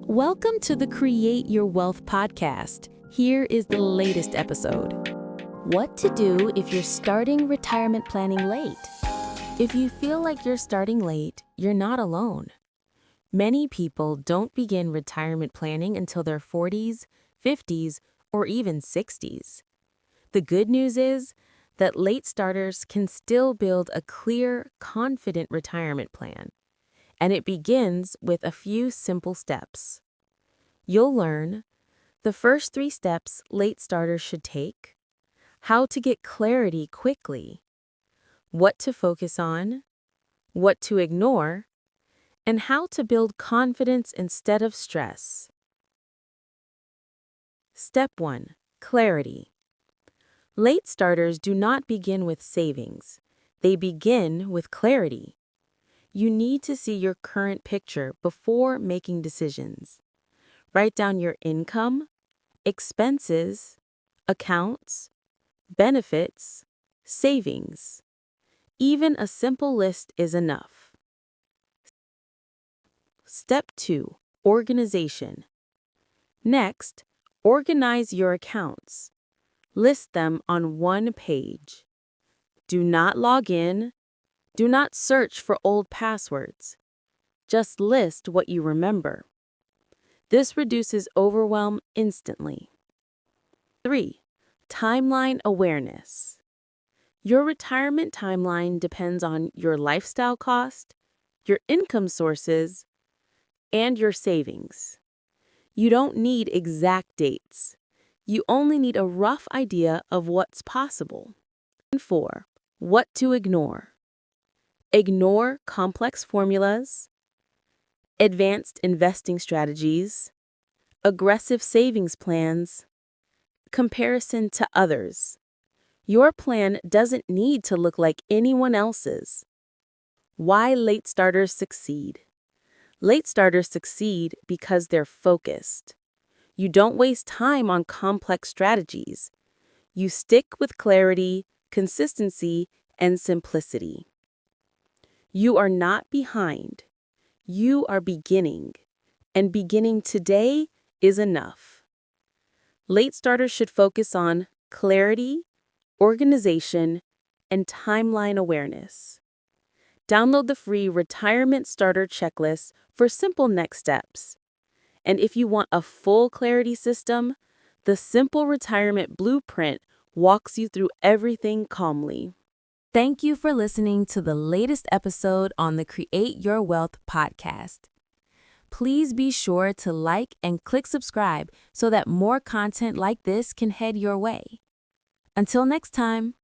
Welcome to the Create Your Wealth podcast. Here is the latest episode. What to do if you're starting retirement planning late. If you feel like you're starting late, you're not alone. Many people don't begin retirement planning until their 40s, 50s, or even 60s. The good news is that late starters can still build a clear, confident retirement plan. And it begins with a few simple steps. You'll learn the first 3 steps late starters should take, how to get clarity quickly, what to focus on, what to ignore, and how to build confidence instead of stress. Step 1. Clarity. Late starters do not begin with savings. They begin with clarity. You need to see your current picture before making decisions. Write down your income, expenses, accounts, benefits, savings. Even a simple list is enough. Step 2. Organization. Next, organize your accounts. List them on one page. Do not log in. Do not search for old passwords. Just list what you remember. This reduces overwhelm instantly. 3. Timeline awareness. Your retirement timeline depends on your lifestyle cost, your income sources, and your savings. You don't need exact dates. You only need a rough idea of what's possible. 4. What to ignore. Ignore complex formulas, advanced investing strategies, aggressive savings plans, comparison to others. Your plan doesn't need to look like anyone else's. Why late starters succeed? Late starters succeed because they're focused. You don't waste time on complex strategies. You stick with clarity, consistency, and simplicity. You are not behind. You are beginning. And beginning today is enough. Late starters should focus on clarity, organization, and timeline awareness. Download the free Retirement Starter Checklist for simple next steps. And if you want a full clarity system, the Simple Retirement Blueprint walks you through everything calmly. Thank you for listening to the latest episode on the Create Your Wealth podcast. Please be sure to like and click subscribe so that more content like this can head your way. Until next time.